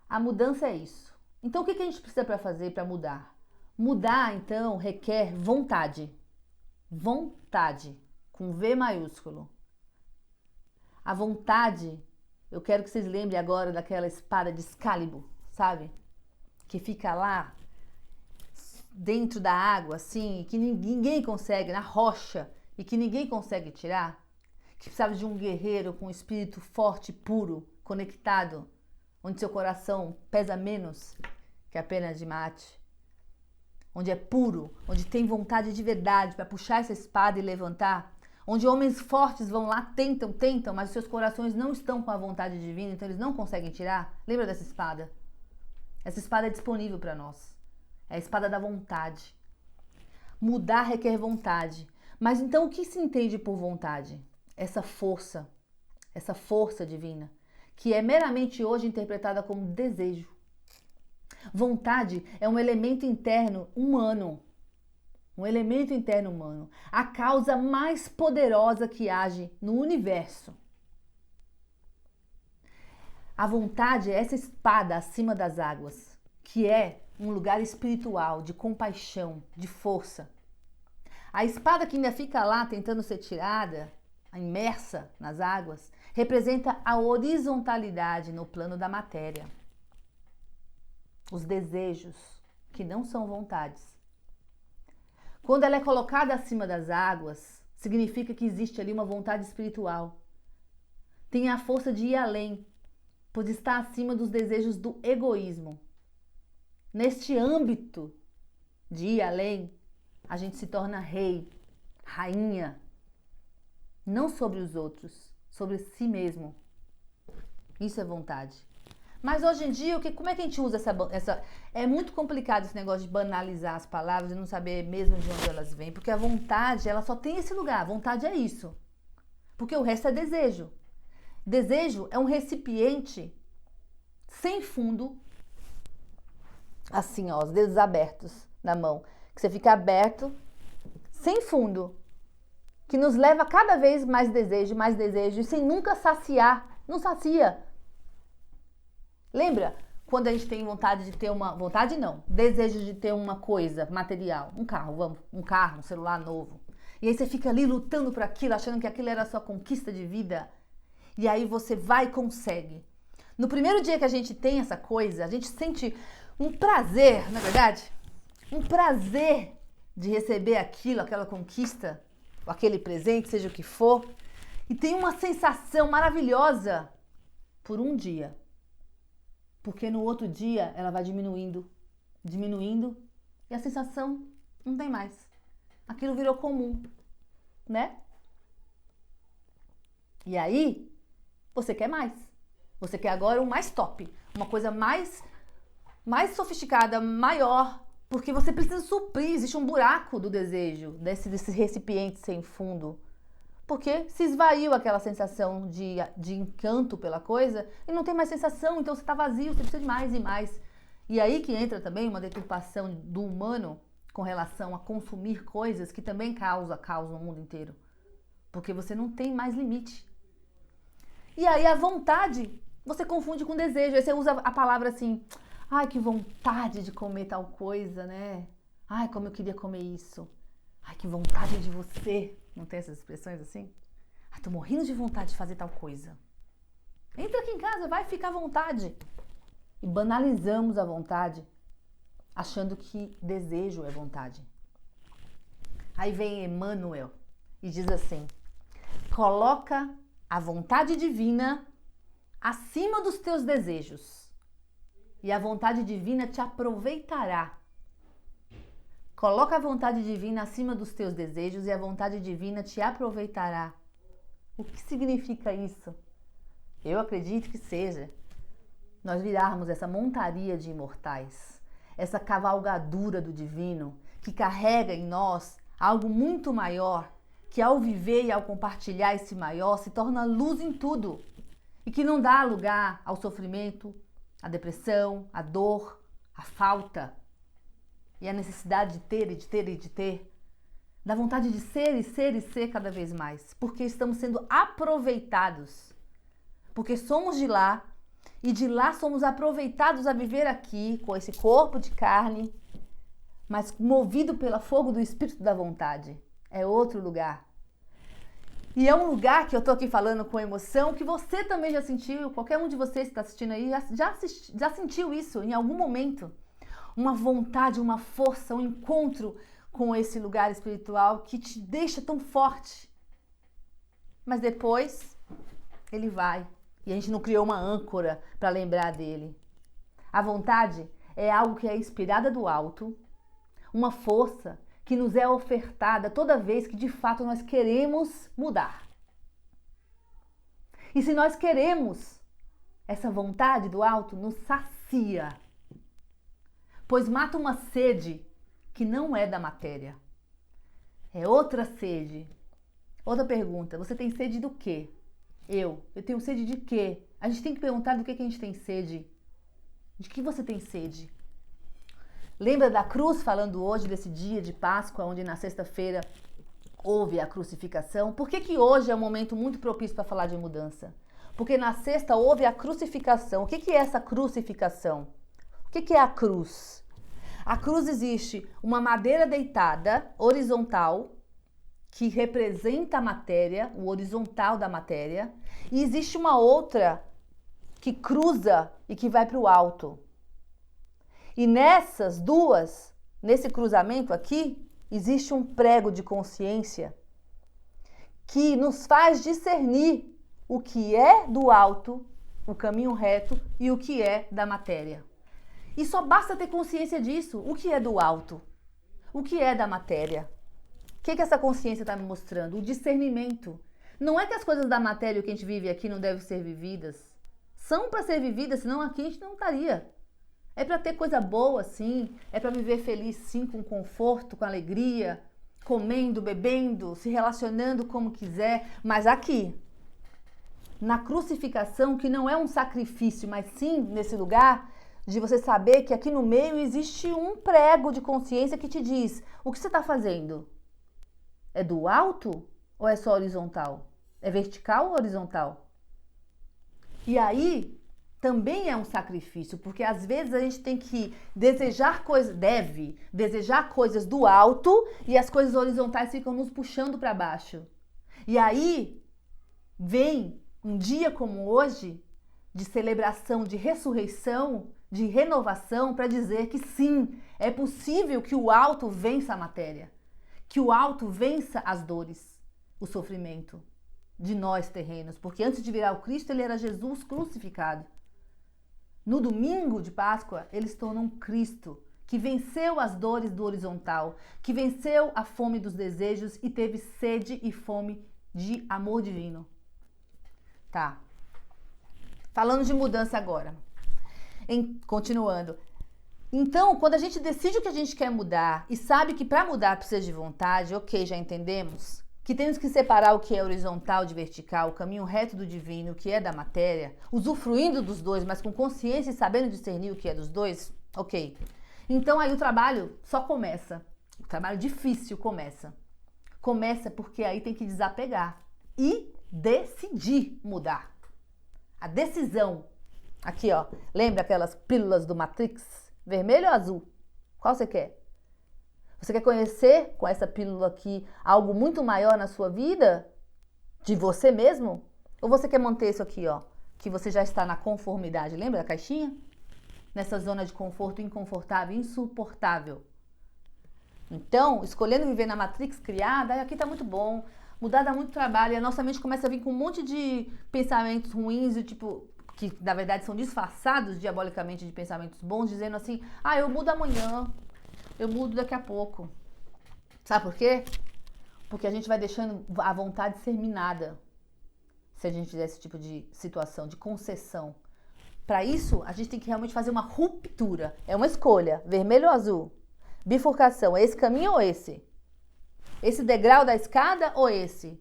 A mudança é isso. Então, o que a gente precisa para fazer para mudar? Mudar, então, requer vontade. Vontade, com V maiúsculo. A vontade, eu quero que vocês lembrem agora daquela espada de Excalibur, sabe? Que fica lá, dentro da água, assim, que ninguém consegue, na rocha, e que ninguém consegue tirar. Que precisava de um guerreiro com um espírito forte, puro, conectado, onde seu coração pesa menos que a pena de mate, onde é puro, onde tem vontade de verdade para puxar essa espada e levantar, onde homens fortes vão lá, tentam, mas os seus corações não estão com a vontade divina, então eles não conseguem tirar. Lembra dessa espada? Essa espada é disponível para nós. É a espada da vontade. Mudar requer vontade. Mas então o que se entende por vontade? Essa força divina, que é meramente hoje interpretada como desejo. Vontade é um elemento interno humano. Um elemento interno humano. A causa mais poderosa que age no universo. A vontade é essa espada acima das águas, que é um lugar espiritual, de compaixão, de força. A espada que ainda fica lá tentando ser tirada, imersa nas águas, representa a horizontalidade no plano da matéria. Os desejos, que não são vontades. Quando ela é colocada acima das águas, significa que existe ali uma vontade espiritual. Tem a força de ir além, pois está acima dos desejos do egoísmo. Neste âmbito de ir além, a gente se torna rei, rainha, não sobre os outros, sobre si mesmo. Isso é vontade. Mas hoje em dia, como é que a gente usa essa... É muito complicado esse negócio de banalizar as palavras e não saber mesmo de onde elas vêm, porque a vontade, ela só tem esse lugar. A vontade é isso. Porque o resto é desejo. Desejo é um recipiente sem fundo, assim, ó, os dedos abertos na mão, que você fica aberto, sem fundo, que nos leva a cada vez mais desejo, e sem nunca saciar. Não sacia. Lembra? quando a gente tem vontade de ter uma... Vontade não, desejo de ter uma coisa material, um carro, um celular novo. E aí você fica ali lutando por aquilo, achando que aquilo era a sua conquista de vida. E aí você vai e consegue. No primeiro dia que a gente tem essa coisa, a gente sente um prazer, não é verdade? Um prazer de receber aquilo, aquela conquista, aquele presente, seja o que for. E tem uma sensação maravilhosa por um dia. Porque no outro dia ela vai diminuindo, diminuindo, e a sensação não tem mais. Aquilo virou comum, né? E aí, você quer mais. Você quer agora o mais top, uma coisa mais sofisticada, maior, porque você precisa suprir, existe um buraco do desejo, desse recipiente sem fundo. Porque se esvaiu aquela sensação de encanto pela coisa e não tem mais sensação, então você está vazio, você precisa de mais e mais. E aí que entra também uma deturpação do humano com relação a consumir coisas que também causa caos no mundo inteiro. Porque você não tem mais limite. E aí a vontade, você confunde com desejo. Aí você usa a palavra assim, ai, que vontade de comer tal coisa, né? Ai, como eu queria comer isso. Ai, que vontade de você. Não tem essas expressões assim? Ai, tô morrendo de vontade de fazer tal coisa. Entra aqui em casa, vai ficar à vontade. E banalizamos a vontade, achando que desejo é vontade. Aí vem Emmanuel e diz assim, coloca a vontade divina acima dos teus desejos e a vontade divina te aproveitará. Coloca a vontade divina acima dos teus desejos e a vontade divina te aproveitará. O que significa isso? Eu acredito que seja nós virarmos essa montaria de imortais, essa cavalgadura do divino que carrega em nós algo muito maior, que ao viver e ao compartilhar esse maior se torna luz em tudo e que não dá lugar ao sofrimento, à depressão, à dor, à falta e à necessidade de ter e de ter e de ter, da vontade de ser e ser e ser cada vez mais, porque estamos sendo aproveitados, porque somos de lá e de lá somos aproveitados a viver aqui com esse corpo de carne, mas movido pelo fogo do Espírito da vontade. É outro lugar. E é um lugar que eu tô aqui falando com emoção, que você também já sentiu, qualquer um de vocês que está assistindo aí, já sentiu isso em algum momento. Uma vontade, uma força, um encontro com esse lugar espiritual que te deixa tão forte. Mas depois, ele vai. E a gente não criou uma âncora para lembrar dele. A vontade é algo que é inspirada do alto, uma força que nos é ofertada toda vez que de fato nós queremos mudar. E se nós queremos, essa vontade do alto nos sacia, pois mata uma sede que não é da matéria. É outra sede. Outra pergunta, você tem sede do quê? Eu tenho sede de quê? A gente tem que perguntar do que a gente tem sede. De que você tem sede? Lembra da cruz falando hoje desse dia de Páscoa, onde na sexta-feira houve a crucificação? Por que hoje é um momento muito propício para falar de mudança? Porque na sexta houve a crucificação. O que é essa crucificação? O que é a cruz? A cruz existe uma madeira deitada, horizontal, que representa a matéria, o horizontal da matéria, e existe uma outra que cruza e que vai para o alto. E nessas duas, nesse cruzamento aqui, existe um prego de consciência que nos faz discernir o que é do alto, o caminho reto, e o que é da matéria. E só basta ter consciência disso. O que é do alto? O que é da matéria? O que essa consciência está me mostrando? O discernimento. Não é que as coisas da matéria que a gente vive aqui não devem ser vividas. São para ser vividas, senão aqui a gente não estaria. É para ter coisa boa, sim. É para viver feliz, sim, com conforto, com alegria, comendo, bebendo, se relacionando como quiser. Mas aqui, na crucificação, que não é um sacrifício, mas sim nesse lugar de você saber que aqui no meio existe um prego de consciência que te diz: o que você está fazendo? É do alto ou é só horizontal? É vertical ou horizontal? E aí também é um sacrifício, porque às vezes a gente tem que desejar coisas, deve desejar coisas do alto e as coisas horizontais ficam nos puxando para baixo. E aí vem um dia como hoje, de celebração, de ressurreição, de renovação, para dizer que sim, é possível que o alto vença a matéria, que o alto vença as dores, o sofrimento de nós terrenos, porque antes de virar o Cristo, ele era Jesus crucificado. No domingo de Páscoa, ele se tornou um Cristo que venceu as dores do horizontal, que venceu a fome dos desejos e teve sede e fome de amor divino. Tá. Falando de mudança agora. Continuando. Então, quando a gente decide o que a gente quer mudar e sabe que para mudar precisa de vontade, ok, já entendemos que temos que separar o que é horizontal de vertical, o caminho reto do divino, o que é da matéria, usufruindo dos dois, mas com consciência e sabendo discernir o que é dos dois, ok. Então aí o trabalho só começa. O trabalho difícil começa. Começa porque aí tem que desapegar e decidir mudar. A decisão. Aqui, ó. Lembra aquelas pílulas do Matrix? Vermelho ou azul? Qual você quer? Você quer conhecer com essa pílula aqui algo muito maior na sua vida? De você mesmo? Ou você quer manter isso aqui, ó? Que você já está na conformidade. Lembra da caixinha? Nessa zona de conforto inconfortável, insuportável. Então, escolhendo viver na Matrix criada, aqui tá muito bom. Mudar dá muito trabalho e a nossa mente começa a vir com um monte de pensamentos ruins, tipo, que na verdade são disfarçados diabolicamente de pensamentos bons, dizendo assim, eu mudo amanhã, eu mudo daqui a pouco. Sabe por quê? Porque a gente vai deixando a vontade ser minada se a gente tiver esse tipo de situação, de concessão. Para isso, a gente tem que realmente fazer uma ruptura. É uma escolha, vermelho ou azul. Bifurcação, é esse caminho ou esse? Esse degrau da escada ou esse?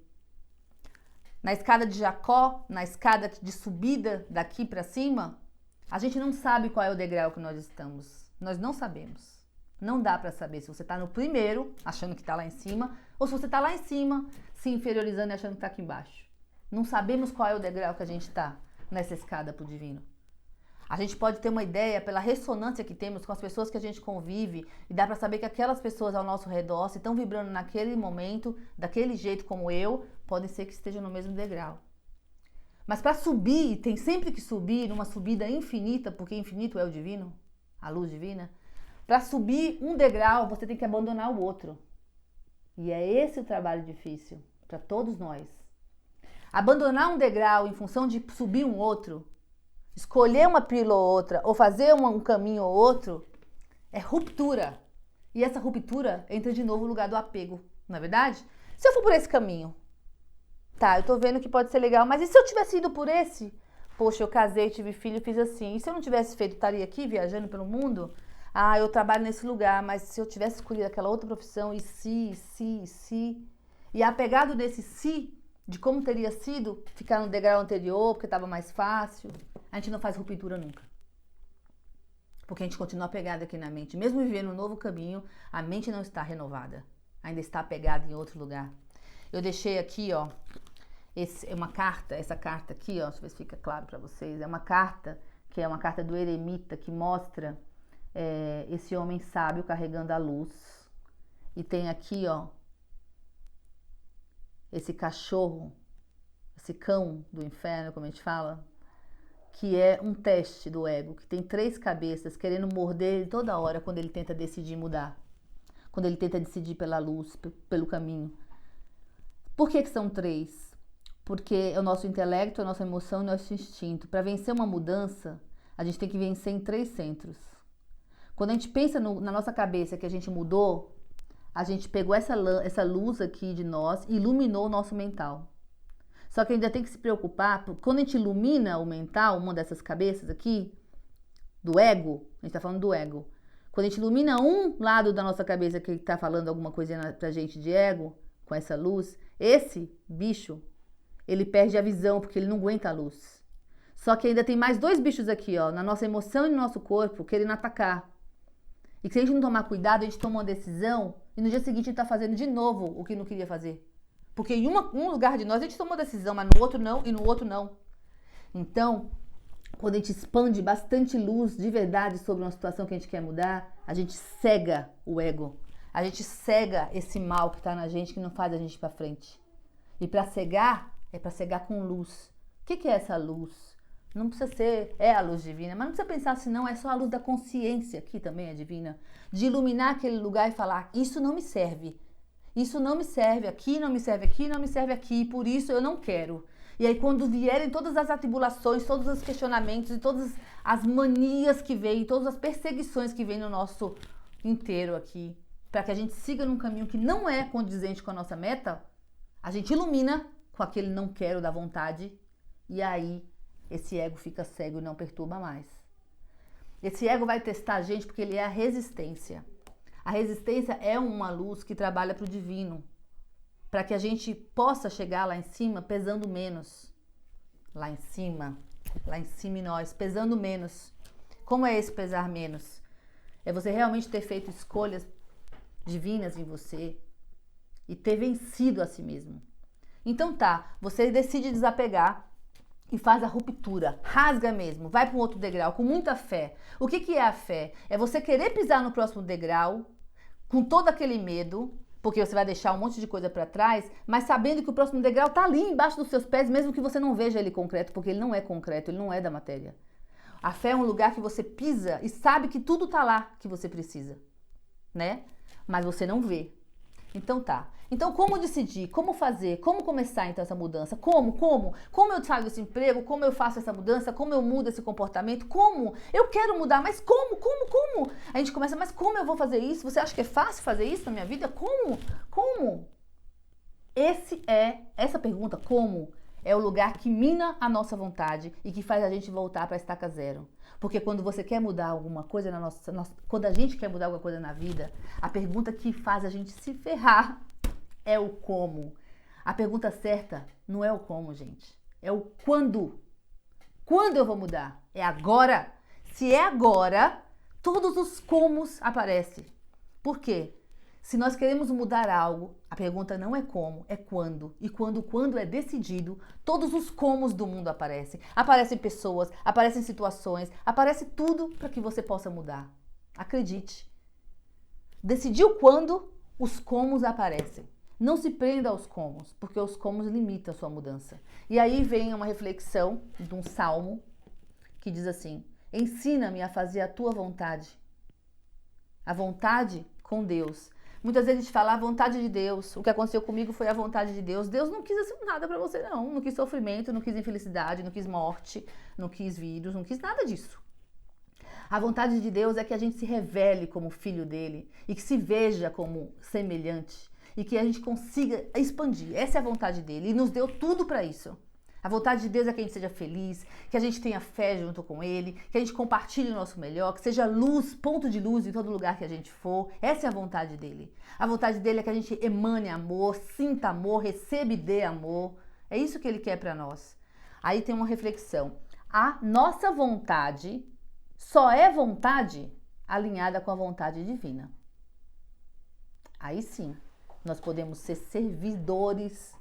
Na escada de Jacó, na escada de subida daqui para cima, a gente não sabe qual é o degrau que nós estamos. Nós não sabemos. Não dá para saber se você está no primeiro, achando que está lá em cima, ou se você está lá em cima, se inferiorizando e achando que está aqui embaixo. Não sabemos qual é o degrau que a gente está nessa escada para o divino. A gente pode ter uma ideia pela ressonância que temos com as pessoas que a gente convive e dá para saber que aquelas pessoas ao nosso redor, se estão vibrando naquele momento, daquele jeito como eu, podem ser que estejam no mesmo degrau. Mas para subir, tem sempre que subir numa subida infinita, porque infinito é o divino, a luz divina. Para subir um degrau, você tem que abandonar o outro. E é esse o trabalho difícil para todos nós. Abandonar um degrau em função de subir um outro, escolher uma pílula ou outra, ou fazer um caminho ou outro, é ruptura. E essa ruptura entra de novo no lugar do apego, não é verdade? Se eu for por esse caminho, tá, eu tô vendo que pode ser legal, mas e se eu tivesse ido por esse? Poxa, eu casei, tive filho, fiz assim. E se eu não tivesse feito, estaria aqui viajando pelo mundo? Eu trabalho nesse lugar, mas se eu tivesse escolhido aquela outra profissão, e se... E apegado nesse se, de como teria sido ficar no degrau anterior, porque estava mais fácil, a gente não faz ruptura nunca. Porque a gente continua apegado aqui na mente. Mesmo vivendo um novo caminho, a mente não está renovada. Ainda está apegada em outro lugar. Eu deixei aqui, ó, uma carta, essa carta aqui, ó, deixa eu ver se fica claro para vocês. É uma carta, que é uma carta do eremita, que mostra esse homem sábio carregando a luz. E tem aqui, ó, esse cachorro, esse cão do inferno, como a gente fala, que é um teste do ego, que tem 3 cabeças querendo morder ele toda hora quando ele tenta decidir mudar, quando ele tenta decidir pela luz, pelo caminho. Por que são 3? Porque é o nosso intelecto, a nossa emoção e o nosso instinto. Para vencer uma mudança, a gente tem que vencer em 3 centros. Quando a gente pensa na nossa cabeça que a gente mudou, a gente pegou essa luz aqui de nós e iluminou o nosso mental. Só que ainda tem que se preocupar, quando a gente ilumina o mental, uma dessas cabeças aqui, do ego, a gente tá falando do ego. Quando a gente ilumina um lado da nossa cabeça que tá falando alguma coisa pra gente de ego, com essa luz, esse bicho, ele perde a visão porque ele não aguenta a luz. Só que ainda tem mais 2 bichos aqui, ó, na nossa emoção e no nosso corpo, querendo atacar. E se a gente não tomar cuidado, a gente toma uma decisão e no dia seguinte a gente tá fazendo de novo o que não queria fazer. Porque em um lugar de nós a gente tomou decisão, mas no outro não e no outro não. Então, quando a gente expande bastante luz de verdade sobre uma situação que a gente quer mudar, a gente cega o ego. A gente cega esse mal que está na gente, que não faz a gente ir para frente. E para cegar, é para cegar com luz. O que é essa luz? Não precisa ser, é a luz divina, mas não precisa pensar assim, não, é só a luz da consciência, que também é divina. De iluminar aquele lugar e falar, isso não me serve. Isso não me serve aqui, não me serve aqui, não me serve aqui, por isso eu não quero. E aí quando vierem todas as atribulações, todos os questionamentos e todas as manias que vêm, todas as perseguições que vêm no nosso inteiro aqui, para que a gente siga num caminho que não é condizente com a nossa meta, a gente ilumina com aquele não quero da vontade e aí esse ego fica cego e não perturba mais. Esse ego vai testar a gente porque ele é a resistência. A resistência é uma luz que trabalha para o divino, para que a gente possa chegar lá em cima pesando menos. Lá em cima em nós, pesando menos. Como é esse pesar menos? É você realmente ter feito escolhas divinas em você e ter vencido a si mesmo. Então tá, você decide desapegar e faz a ruptura, rasga mesmo, vai para um outro degrau com muita fé. O que é a fé? É você querer pisar no próximo degrau com todo aquele medo, porque você vai deixar um monte de coisa para trás, mas sabendo que o próximo degrau tá ali embaixo dos seus pés, mesmo que você não veja ele concreto, porque ele não é concreto, ele não é da matéria. A fé é um lugar que você pisa e sabe que tudo tá lá que você precisa, né? Mas você não vê. Então tá. Então como decidir? Como fazer? Como começar então essa mudança? Como eu saio desse emprego? Como eu faço essa mudança? Como eu mudo esse comportamento? Como? Eu quero mudar, mas como? A gente começa, mas como eu vou fazer isso? Você acha que é fácil fazer isso na minha vida? Como? Essa pergunta, como, é o lugar que mina a nossa vontade e que faz a gente voltar para a estaca zero. Porque quando você quer mudar alguma coisa quando a gente quer mudar alguma coisa na vida, a pergunta que faz a gente se ferrar é o como. A pergunta certa não é o como, gente. É o quando. Quando eu vou mudar? É agora. Se é agora, todos os comos aparecem. Por quê? Se nós queremos mudar algo, a pergunta não é como, é quando. E quando é decidido, todos os comos do mundo aparecem. Aparecem pessoas, aparecem situações, aparece tudo para que você possa mudar. Acredite. Decidiu quando, os comos aparecem. Não se prenda aos comos, porque os comos limitam a sua mudança. E aí vem uma reflexão de um salmo que diz assim: ensina-me a fazer a tua vontade. A vontade com Deus. Muitas vezes a gente fala a vontade de Deus. O que aconteceu comigo foi a vontade de Deus. Deus não quis nada pra você, não. Não quis sofrimento, não quis infelicidade, não quis morte, não quis vírus, não quis nada disso. A vontade de Deus é que a gente se revele como filho dele e que se veja como semelhante e que a gente consiga expandir. Essa é a vontade dele e nos deu tudo para isso. A vontade de Deus é que a gente seja feliz, que a gente tenha fé junto com Ele, que a gente compartilhe o nosso melhor, que seja luz, ponto de luz em todo lugar que a gente for. Essa é a vontade dele. A vontade dele é que a gente emane amor, sinta amor, receba e dê amor. É isso que Ele quer para nós. Aí tem uma reflexão. A nossa vontade só é vontade alinhada com a vontade divina. Aí sim, nós podemos ser servidores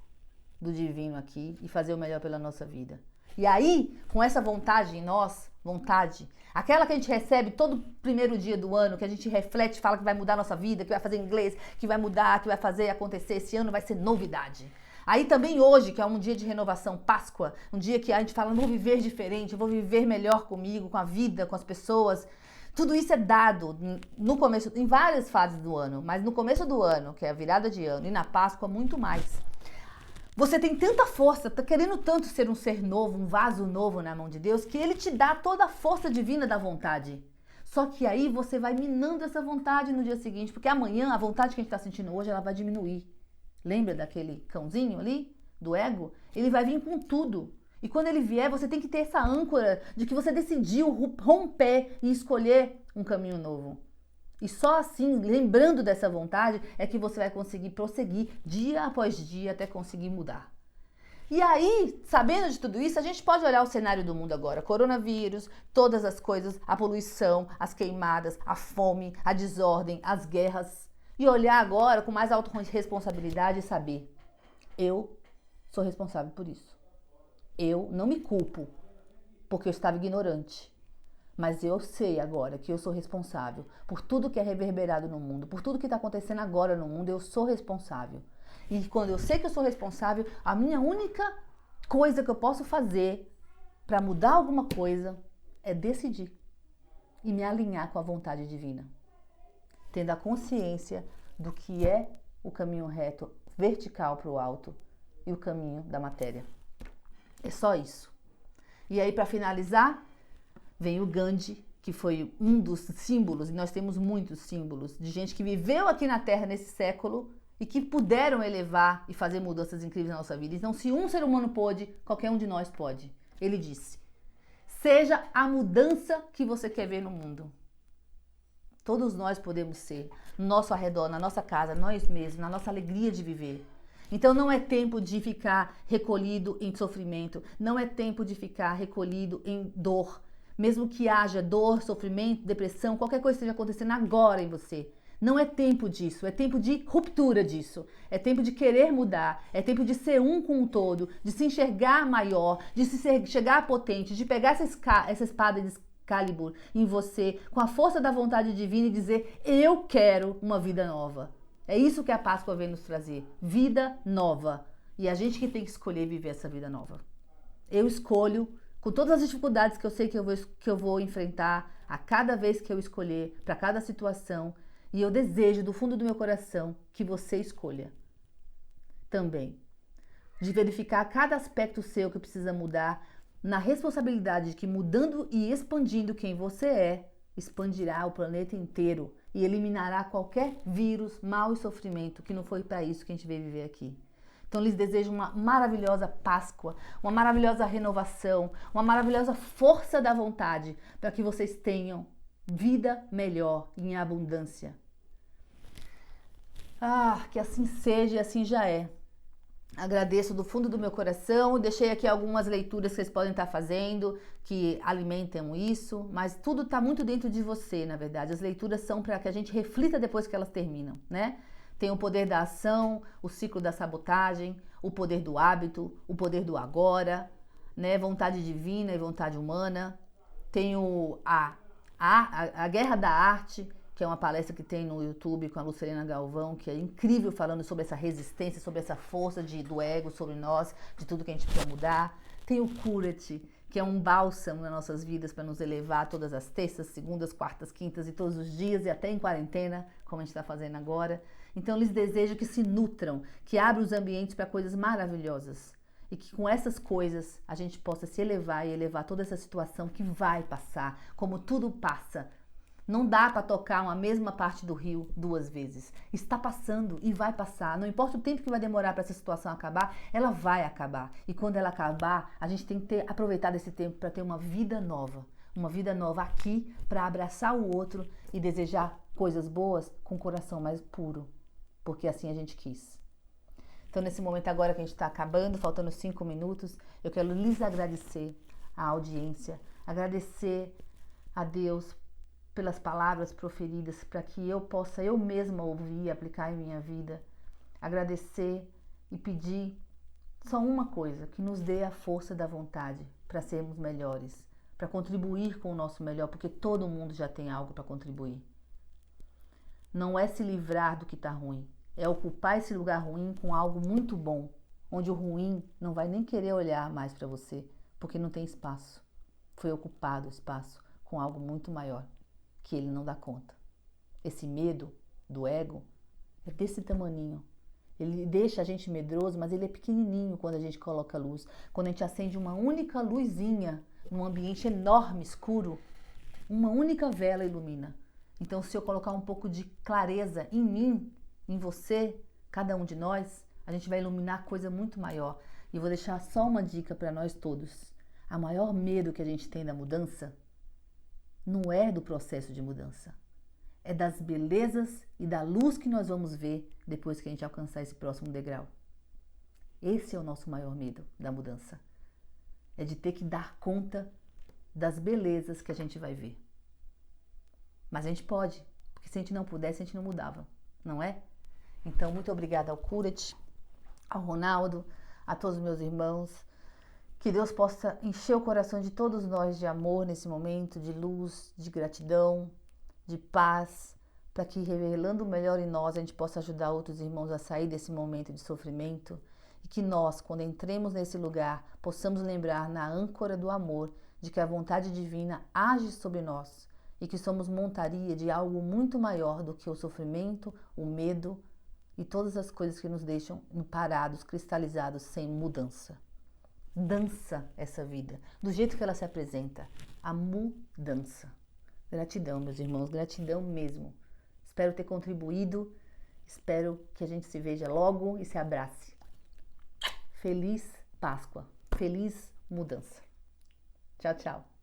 do divino aqui e fazer o melhor pela nossa vida. E aí, com essa vontade em nós, vontade, aquela que a gente recebe todo primeiro dia do ano, que a gente reflete, fala que vai mudar a nossa vida, que vai fazer inglês, que vai mudar, que vai fazer acontecer, esse ano vai ser novidade. Aí também hoje, que é um dia de renovação, Páscoa, um dia que a gente fala, vou viver diferente, eu vou viver melhor comigo, com a vida, com as pessoas. Tudo isso é dado no começo, em várias fases do ano, mas no começo do ano, que é a virada de ano, e na Páscoa, muito mais. Você tem tanta força, tá querendo tanto ser um ser novo, um vaso novo na mão de Deus, que Ele te dá toda a força divina da vontade. Só que aí você vai minando essa vontade no dia seguinte, porque amanhã a vontade que a gente está sentindo hoje, ela vai diminuir. Lembra daquele cãozinho ali, do ego? Ele vai vir com tudo. E quando ele vier, você tem que ter essa âncora de que você decidiu romper e escolher um caminho novo. E só assim, lembrando dessa vontade, é que você vai conseguir prosseguir dia após dia até conseguir mudar. E aí, sabendo de tudo isso, a gente pode olhar o cenário do mundo agora. Coronavírus, todas as coisas, a poluição, as queimadas, a fome, a desordem, as guerras. E olhar agora com mais autorresponsabilidade e saber, eu sou responsável por isso. Eu não me culpo. porque eu estava ignorante. Mas eu sei agora que eu sou responsável por tudo que é reverberado no mundo, por tudo que está acontecendo agora no mundo, eu sou responsável. E quando eu sei que eu sou responsável, a minha única coisa que eu posso fazer para mudar alguma coisa é decidir e me alinhar com a vontade divina, tendo a consciência do que é o caminho reto, vertical para o alto e o caminho da matéria. É só isso. E aí, para finalizar, vem o Gandhi, que foi um dos símbolos, e nós temos muitos símbolos, de gente que viveu aqui na Terra nesse século e que puderam elevar e fazer mudanças incríveis na nossa vida. Então, se um ser humano pôde, qualquer um de nós pode. Ele disse: seja a mudança que você quer ver no mundo. Todos nós podemos ser, no nosso arredor, na nossa casa, nós mesmos, na nossa alegria de viver. Então não é tempo de ficar recolhido em sofrimento, não é tempo de ficar recolhido em dor. Mesmo que haja dor, sofrimento, depressão, qualquer coisa esteja acontecendo agora em você. Não é tempo disso, é tempo de ruptura disso. É tempo de querer mudar, é tempo de ser um com o todo, de se enxergar maior, de se chegar potente, de pegar essa espada de Excalibur em você, com a força da vontade divina e dizer: eu quero uma vida nova. É isso que a Páscoa vem nos trazer, vida nova. E a gente que tem que escolher viver essa vida nova. Eu escolho, com todas as dificuldades que eu sei que eu vou enfrentar a cada vez que eu escolher, para cada situação, e eu desejo do fundo do meu coração que você escolha também. De verificar cada aspecto seu que precisa mudar, na responsabilidade de que mudando e expandindo quem você é, expandirá o planeta inteiro e eliminará qualquer vírus, mal e sofrimento, que não foi para isso que a gente veio viver aqui. Então, lhes desejo uma maravilhosa Páscoa, uma maravilhosa renovação, uma maravilhosa força da vontade, para que vocês tenham vida melhor em abundância. Que assim seja e assim já é. Agradeço do fundo do meu coração, deixei aqui algumas leituras que vocês podem estar fazendo, que alimentam isso, mas tudo está muito dentro de você, na verdade. As leituras são para que a gente reflita depois que elas terminam, né? Tem o poder da ação, o ciclo da sabotagem, o poder do hábito, o poder do agora, né? Vontade divina e vontade humana. Tem a Guerra da Arte, que é uma palestra que tem no YouTube com a Lucilena Galvão, que é incrível, falando sobre essa resistência, sobre essa força do ego sobre nós, de tudo que a gente precisa mudar. Tem o Cura-te, que é um bálsamo nas nossas vidas para nos elevar todas as terças, segundas, quartas, quintas e todos os dias, e até em quarentena, como a gente está fazendo agora. Então, lhes desejo que se nutram, que abram os ambientes para coisas maravilhosas. E que com essas coisas a gente possa se elevar e elevar toda essa situação que vai passar, como tudo passa. Não dá para tocar uma mesma parte do rio 2 vezes. Está passando e vai passar. Não importa o tempo que vai demorar para essa situação acabar, ela vai acabar. E quando ela acabar, a gente tem que aproveitar esse tempo para ter uma vida nova. Uma vida nova aqui, para abraçar o outro e desejar coisas boas com o coração mais puro. Porque assim a gente quis. Então, nesse momento agora que a gente está acabando, faltando 5 minutos, eu quero lhes agradecer a audiência, agradecer a Deus pelas palavras proferidas, para que eu possa eu mesma ouvir e aplicar em minha vida. Agradecer e pedir só uma coisa, que nos dê a força da vontade para sermos melhores, para contribuir com o nosso melhor, porque todo mundo já tem algo para contribuir. Não é se livrar do que está ruim, é ocupar esse lugar ruim com algo muito bom, onde o ruim não vai nem querer olhar mais para você, porque não tem espaço. Foi ocupado o espaço com algo muito maior, que ele não dá conta. Esse medo do ego é desse tamaninho. Ele deixa a gente medroso, mas ele é pequenininho quando a gente coloca luz. Quando a gente acende uma única luzinha num ambiente enorme, escuro, uma única vela ilumina. Então, se eu colocar um pouco de clareza em mim, em você, cada um de nós, a gente vai iluminar coisa muito maior. E vou deixar só uma dica para nós todos. O maior medo que a gente tem da mudança não é do processo de mudança. É das belezas e da luz que nós vamos ver depois que a gente alcançar esse próximo degrau. Esse é o nosso maior medo da mudança. É de ter que dar conta das belezas que a gente vai ver. Mas a gente pode, porque se a gente não pudesse, a gente não mudava, não é? Então, muito obrigada ao Cura-te, ao Ronaldo, a todos os meus irmãos, Que Deus possa encher o coração de todos nós de amor nesse momento, de luz, de gratidão, de paz, para que, revelando o melhor em nós, a gente possa ajudar outros irmãos a sair desse momento de sofrimento e que nós, quando entremos nesse lugar, possamos lembrar na âncora do amor de que a vontade divina age sobre nós e que somos montaria de algo muito maior do que o sofrimento, o medo e todas as coisas que nos deixam parados, cristalizados, sem mudança. Dança essa vida, do jeito que ela se apresenta, a mudança. Gratidão, meus irmãos, gratidão mesmo. Espero ter contribuído, espero que a gente se veja logo e se abrace. Feliz Páscoa, feliz mudança. Tchau, tchau.